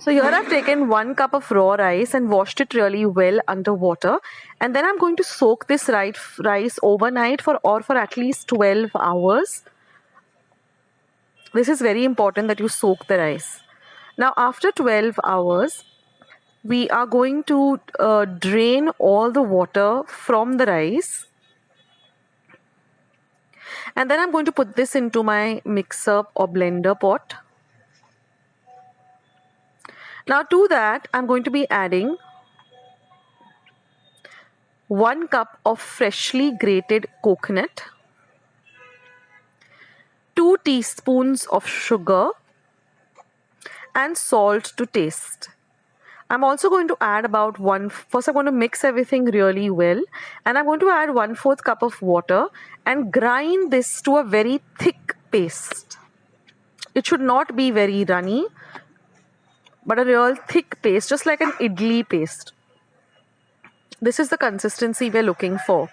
So here I've taken 1 cup of raw rice and washed it really well under water, and then I'm going to soak this rice overnight for at least 12 hours. This is very important that you soak the rice. Now after 12 hours, we are going to drain all the water from the rice, and then I'm going to put this into my mixer or blender pot. Now to that, I'm going to be adding 1 cup of freshly grated coconut, 2 teaspoons of sugar, and salt to taste. I'm also going to add about first I'm going to mix everything really well, and I'm going to add 1/4 cup of water and grind this to a very thick paste. It should not be very runny, but a real thick paste, just like an idli paste. This is the consistency we're looking for.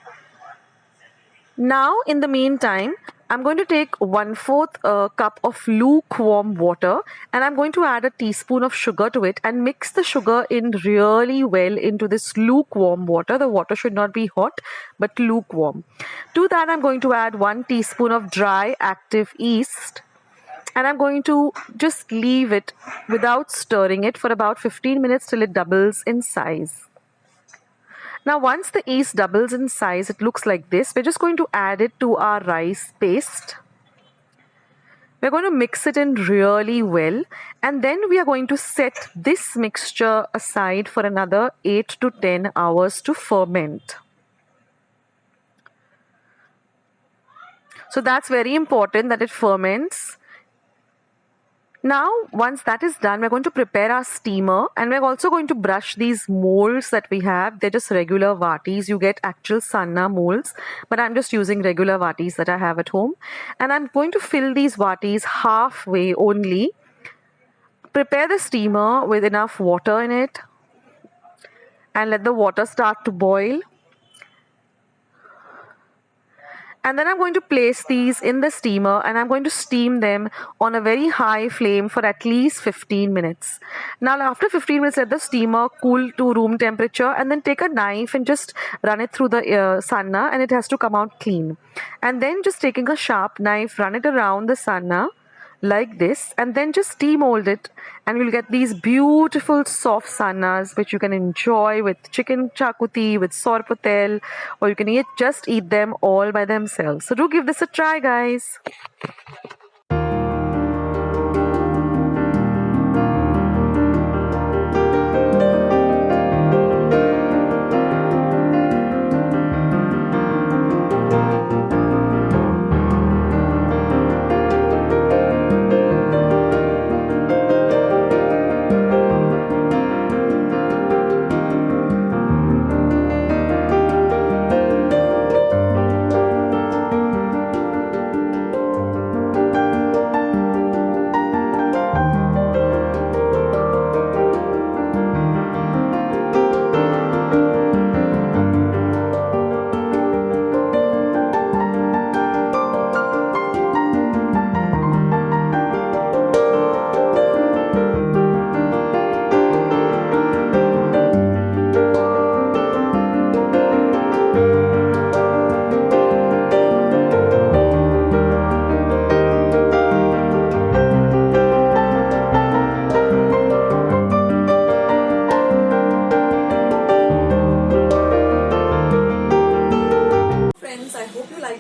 Now, in the meantime, I'm going to take 1/4 cup of lukewarm water, and I'm going to add a teaspoon of sugar to it and mix the sugar in really well into this lukewarm water. The water should not be hot, but lukewarm. To that, I'm going to add 1 teaspoon of dry active yeast, and I'm going to just leave it without stirring it for about 15 minutes till it doubles in size. Now once the yeast doubles in size, it looks like this. We're just going to add it to our rice paste. We're going to mix it in really well, and then we are going to set this mixture aside for another 8 to 10 hours to ferment. So that's very important that it ferments. Now, once that is done, we're going to prepare our steamer, and we're also going to brush these molds that we have. They're just regular vatis. You get actual sanna molds, but I'm just using regular vatis that I have at home. And I'm going to fill these vatis halfway only. Prepare the steamer with enough water in it, and let the water start to boil. And then I'm going to place these in the steamer, and I'm going to steam them on a very high flame for at least 15 minutes. Now after 15 minutes, let the steamer cool to room temperature, and then take a knife and just run it through the sanna, and it has to come out clean. And then just taking a sharp knife, run it around the sanna like this, and then just demold it, and you'll get these beautiful soft sannas which you can enjoy with chicken chakuti, with sorpotel, or you can just eat them all by themselves. So do give this a try, guys.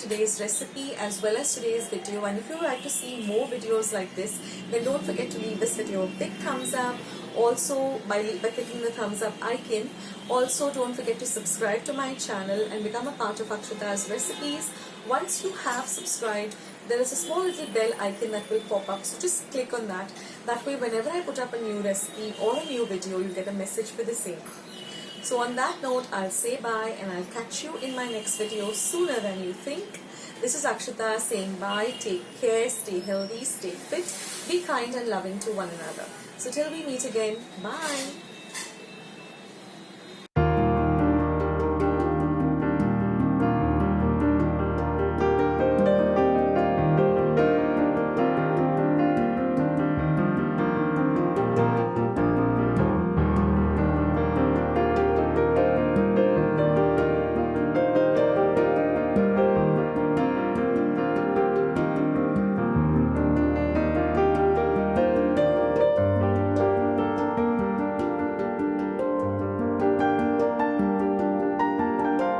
Today's recipe as well as today's video, and if you would like to see more videos like this, then don't forget to leave this video a big thumbs up. Also by clicking the thumbs up icon. Also don't forget to subscribe to my channel and become a part of Akshita's recipes. Once you have subscribed, there is a small little bell icon that will pop up, so just click on that. That way whenever I put up a new recipe or a new video, you'll get a message for the same. So on that note, I'll say bye, and I'll catch you in my next video sooner than you think. This is Akshita saying bye. Take care, stay healthy, stay fit, be kind and loving to one another. So till we meet again, bye.